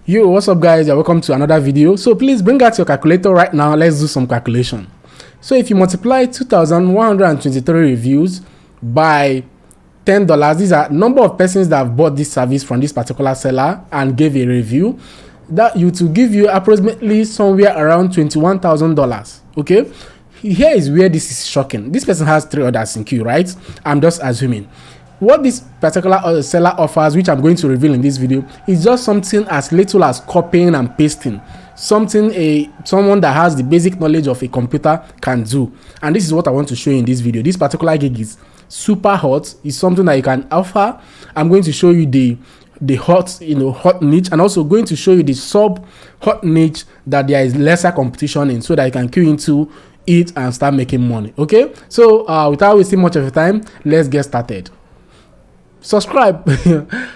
Yo, what's up guys? Welcome to another video. So please bring out your calculator right now. Let's do some calculation. So if you multiply 2,123 reviews by $10, these are number of persons that have bought this service from this particular seller and gave a review, that will give you approximately somewhere around $21,000. Okay, here is where this is shocking. This person has 3 orders in queue, right? I'm just assuming. What this particular seller offers, which I'm going to reveal in this video, is just something as little as copying and pasting. Something someone that has the basic knowledge of a computer can do. And this is what I want to show you in this video. This particular gig is super hot. It's something that you can offer. I'm going to show you the hot, hot niche, and also going to show you the sub hot niche that there is lesser competition in, so that you can queue into it and start making money. Okay, so without wasting much of your time, let's get started. Subscribe.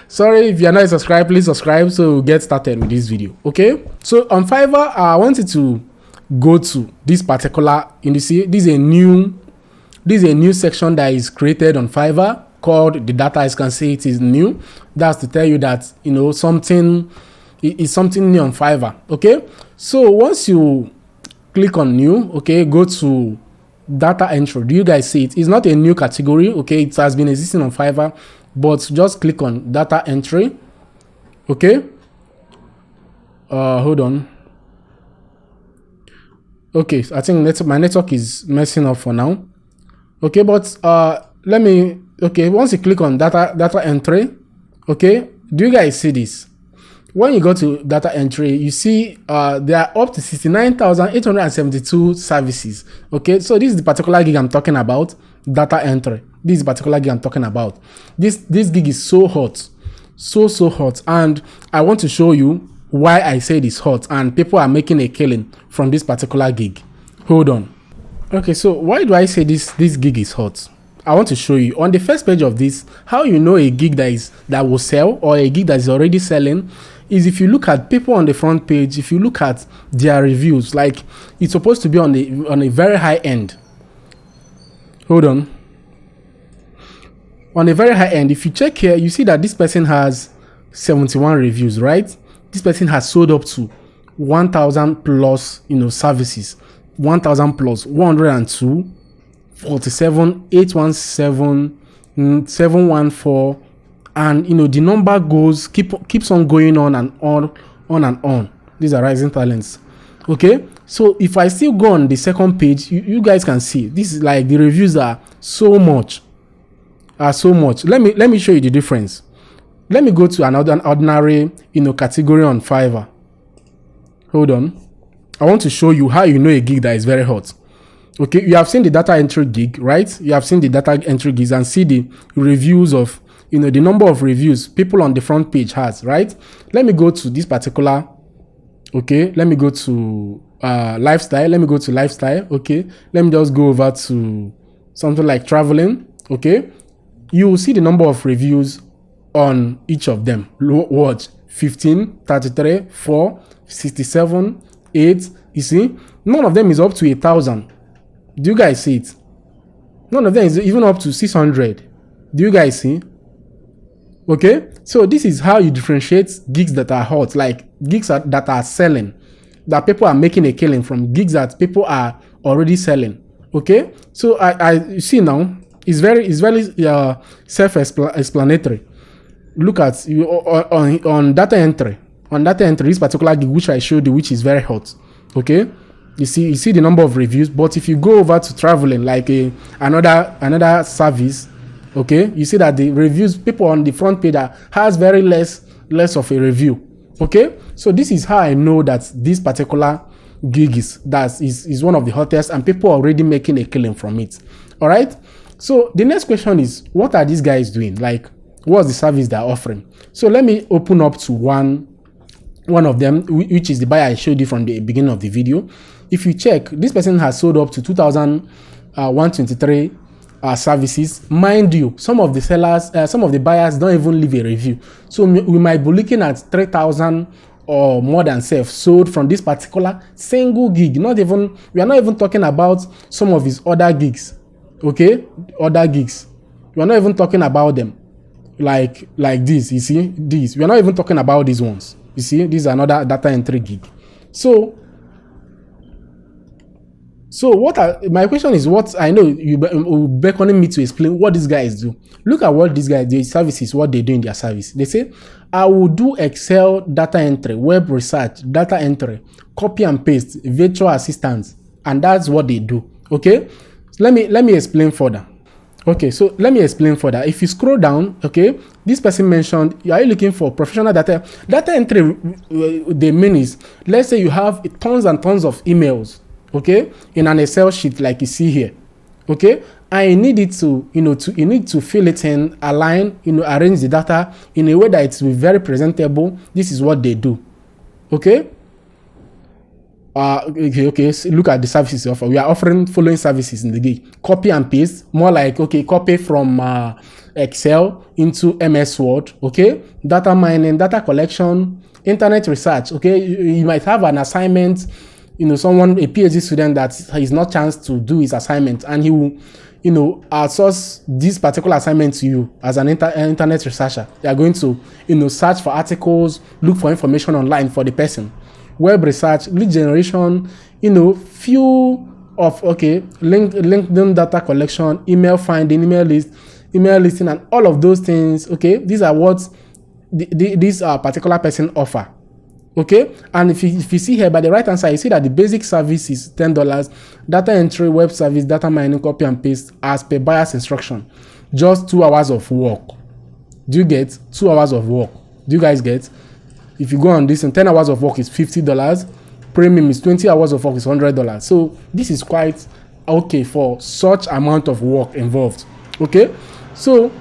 Sorry if you're not subscribed, please subscribe so we'll get started with this video. Okay, so on Fiverr, I wanted to go to this particular, you see, this is a new section that is created on Fiverr called the data. As you can see, it is new. That's to tell you that something is something new on Fiverr. Okay, so once you click on new, okay, go to data entry. Do you guys see it? It's not a new category. Okay, it has been existing on Fiverr, but just click on data entry. Okay, hold on. Okay, I think my network is messing up for now. Okay, but once you click on data entry, okay, do you guys see this? When you go to data entry, you see there are up to 69,872 services. Okay, so this is the particular gig I'm talking about, data entry. This is the particular gig I'm talking about. This gig is so hot, so hot, and I want to show you why I say it's hot and people are making a killing from this particular gig. Hold on. Okay, so why do I say this gig is hot? I want to show you on the first page of this how you know a gig that will sell, or a gig that is already selling, is if you look at people on the front page. If you look at their reviews, like it's supposed to be on a very high end. Hold on. On a very high end, if you check here, you see that this person has 71 reviews, right? This person has sold up to 1,000 plus, services. 1,000 plus 102, 47, 817, 714, and the number keeps on going on and on. These are rising talents. Okay, so if I still go on the second page, you guys can see this is like the reviews are so much. Let me show you the difference. Let me go to another ordinary category on Fiverr. Hold on. I want to show you how you know a gig that is very hot. Okay, you have seen the data entry gig, right? You have seen the data entry gigs and see the reviews of the number of reviews people on the front page has, right? Let me go to this particular. Okay, let me go to lifestyle. Let me go to lifestyle. Okay, let me just go over to something like traveling. Okay, you will see the number of reviews on each of them. Watch: 15, 33, 4, 67, 8. You see, none of them is up to 1,000. Do you guys see it? None of them is even up to 600. Do you guys see? Okay, so this is how you differentiate gigs that are hot, like gigs that are selling, that people are making a killing, from gigs that people are already selling. Okay, so you see now, it's very self-explanatory. Look at you on data entry. On data entry, this particular gig which I showed you, which is very hot. Okay, you see the number of reviews. But if you go over to traveling, like another service, okay, you see that the reviews, people on the front page has very less of a review. Okay, so this is how I know that this particular gig is one of the hottest and people are already making a killing from it. All right, so the next question is, what are these guys doing? Like, what's the service they're offering? So let me open up to one of them, which is the buyer I showed you from the beginning of the video. If you check, this person has sold up to 2,123 services. Mind you, some of the sellers, some of the buyers don't even leave a review. So we might be looking at 3,000 or more than sold from this particular single gig. We are not even talking about some of his other gigs. Okay, other gigs. We are not even talking about them. Like this, you see, these. We are not even talking about these ones. You see, this is another data entry gig. So my question is, what I know you beckoning me to explain what these guys do. Look at what these guys do, services, what they do in their service. They say, I will do Excel data entry, web research, data entry, copy and paste, virtual assistants, and that's what they do. Okay, so let me explain further. Okay, so let me explain further. If you scroll down, okay, this person mentioned, are you looking for professional data entry? The mean is, let's say you have tons and tons of emails, okay, in an Excel sheet like you see here, okay, I need it to, you need to fill it in, align, arrange the data in a way that it will be very presentable. This is what they do, okay. Okay. So look at the services offer. We are offering following services in the gig: copy and paste, more like, okay, copy from Excel into MS Word, okay, data mining, data collection, internet research, okay. You might have an assignment, someone, a PhD student that has not chance to do his assignment, and he will, outsource this particular assignment to you as an internet researcher. They are going to, search for articles, look for information online for the person. Web research, lead generation, few of, okay, LinkedIn data collection, email finding, email listing, and all of those things, okay. These are what this particular person offer, okay. And if you see here by the right hand side, you see that the basic service is $10. Data entry, web service, data mining, copy and paste as per buyer's instruction. Just 2 hours of work. Do you get 2 hours of work? Do you guys get? If you go on this, and 10 hours of work is $50. Premium is 20 hours of work is $100. So this is quite okay for such amount of work involved. Okay, so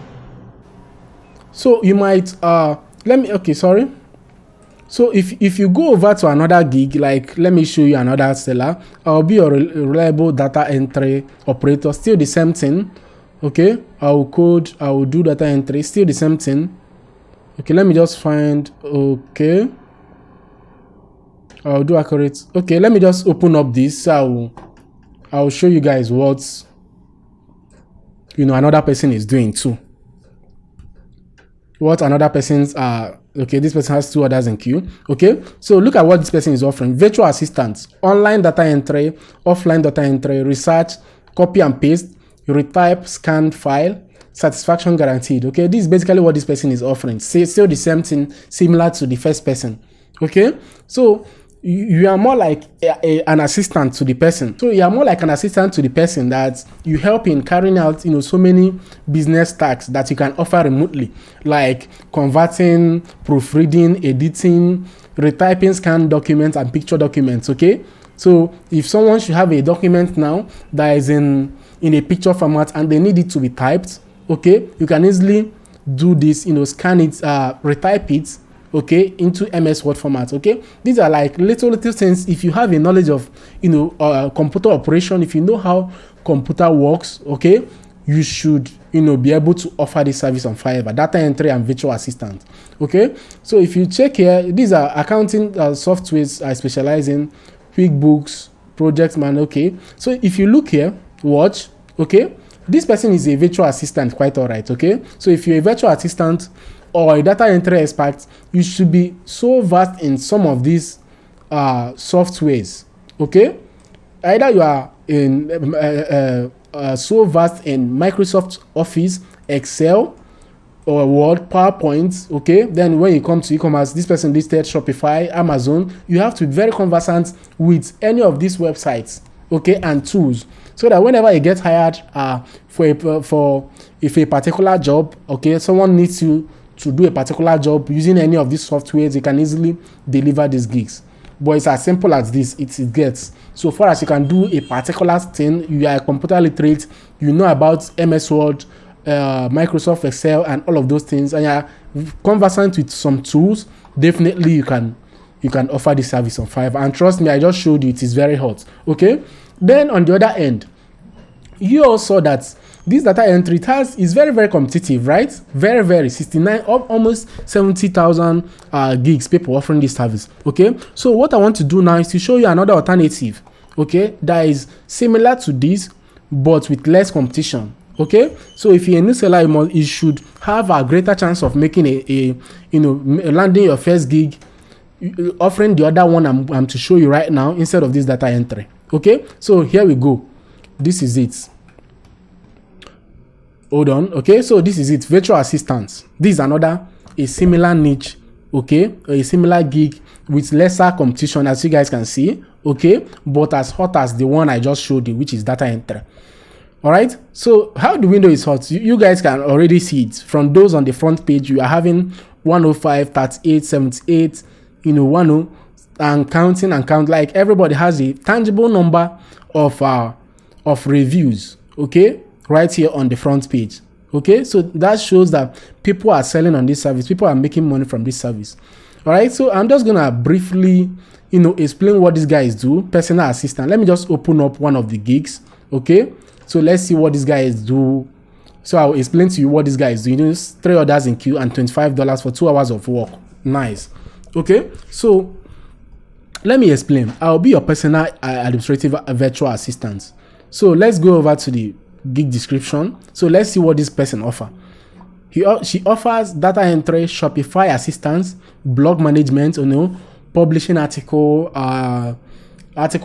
you might So if you go over to another gig, like let me show you another seller. I'll be a reliable data entry operator. Still the same thing. Okay, I will do data entry. Still the same thing. Okay, let me just find, okay, I'll do accurate. Okay, let me just open up this. I'll show you guys what, another person is doing too. What another person's okay, this person has 2 others in queue. Okay, so look at what this person is offering: virtual assistants, online data entry, offline data entry, research, copy and paste, retype, scan file, satisfaction guaranteed. Okay, this is basically what this person is offering. Still the same thing, similar to the first person. Okay, so you are more like an assistant to the person. So you are more like an assistant to the person that you help in carrying out, so many business tasks that you can offer remotely, like converting, proofreading, editing, retyping, scan documents and picture documents. Okay, so if someone should have a document now that is in a picture format and they need it to be typed, okay, you can easily do this, scan it, retype it, okay, into MS Word format. Okay, these are like little things. If you have a knowledge of, computer operation, if you know how computer works, okay, you should, be able to offer this service on Fiverr, data entry and virtual assistant. Okay, so if you check here, these are accounting softwares I specialize in: QuickBooks, Project Man. Okay, so if you look here, watch, okay, this person is a virtual assistant, quite all right. Okay, so if you're a virtual assistant or a data entry expert, you should be so vast in some of these softwares. Okay, either you are in so vast in Microsoft Office, Excel, or Word, PowerPoint. Okay, then when you come to e-commerce, this person listed Shopify, Amazon. You have to be very conversant with any of these websites, okay, and tools, so that whenever you get hired for a particular job, okay, someone needs you to do a particular job using any of these softwares, you can easily deliver these gigs. But it's as simple as this, it gets. So far as you can do a particular thing, you are a computer literate, you know about MS Word, Microsoft Excel, and all of those things, and you are conversant with some tools, definitely you can offer this service on Fiverr. And trust me, I just showed you, it is very hot. Okay, then on the other end, you also saw that this data entry task is very, very competitive, right? Very, very 69, almost 70,000 gigs people offering this service. Okay, so what I want to do now is to show you another alternative, okay, that is similar to this but with less competition. Okay, so if you're a new seller, you should have a greater chance of making landing your first gig offering the other one I'm to show you right now instead of this data entry. Okay, so here we go. This is it. Hold on. Okay, so this is it. Virtual assistants. This is another a similar niche. Okay, a similar gig with lesser competition, as you guys can see. Okay, but as hot as the one I just showed you, which is data entry. All right, so how the window is hot, you guys can already see it from those on the front page. You are having 105, 38, 78, 10, and counting and count. Like everybody has a tangible number of reviews. Okay, right here on the front page. Okay, so that shows that people are selling on this service. People are making money from this service. All right, so I'm just gonna briefly, explain what these guys do. Personal assistant. Let me just open up one of the gigs. Okay, so let's see what these guys do. So I'll explain to you what these guys do. 3 orders in queue and $25 for 2 hours of work. Nice. Okay, so let me explain. I'll be your personal administrative virtual assistant. So let's go over to the gig description. So let's see what this person offers. She offers data entry, Shopify assistance, blog management, publishing article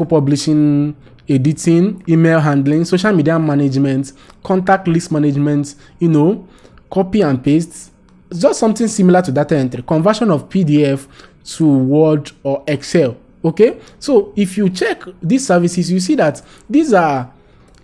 publishing, editing, email handling, social media management, contact list management, copy and paste. It's just something similar to data entry, conversion of PDF to Word or Excel. Okay, so if you check these services, you see that these are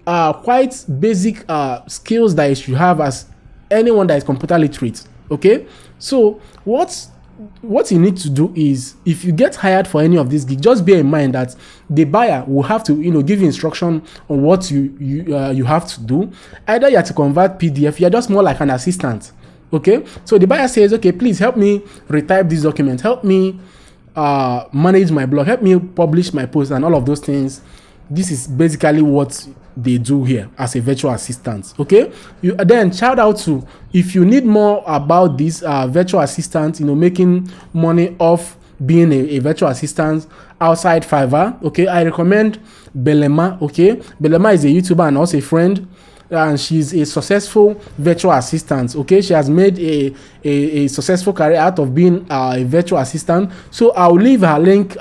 quite basic skills that you should have as anyone that is computer literate. Okay, so what you need to do is, if you get hired for any of these gigs, just bear in mind that the buyer will have to give you instruction on what you have to do. Either you have to convert PDF, you're just more like an assistant. Okay, so the buyer says, okay, please help me retype this document, help me manage my blog, help me publish my post, and all of those things. This is basically what they do here as a virtual assistant. Okay, then shout out to, if you need more about this virtual assistant, making money off being a virtual assistant outside Fiverr. Okay, I recommend Belema. Okay, Belema is a YouTuber and also a friend, and she's a successful virtual assistant. Okay, she has made a successful career out of being a virtual assistant. So I'll leave her link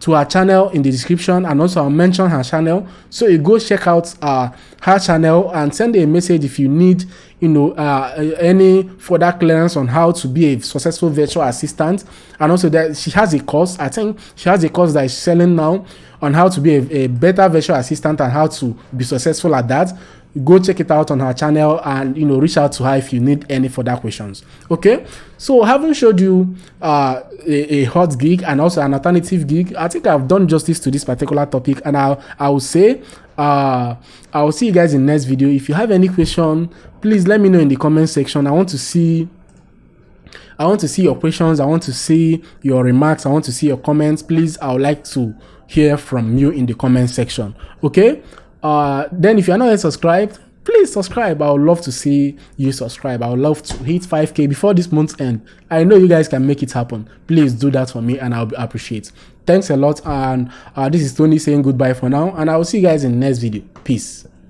to her channel in the description, and also I'll mention her channel, so you go check out her channel and send a message if you need any further clearance on how to be a successful virtual assistant. And also that she has a course, I think she has a course that is selling now on how to be a better virtual assistant and how to be successful at that. Go check it out on her channel and reach out to her if you need any further questions. Okay, so having showed you a hot gig and also an alternative gig, I think I've done justice to this particular topic, and I will say I will see you guys in the next video. If you have any question, please let me know in the comment section. I want to see your questions, I want to see your remarks, I want to see your comments. Please, I would like to hear from you in the comment section. Okay, then if you're not yet subscribed, please subscribe. I would love to see you subscribe. I would love to hit 5K before this month's end. I know you guys can make it happen. Please do that for me and I'll appreciate. Thanks a lot, and this is Tony saying goodbye for now, and I will see you guys in the next video. Peace.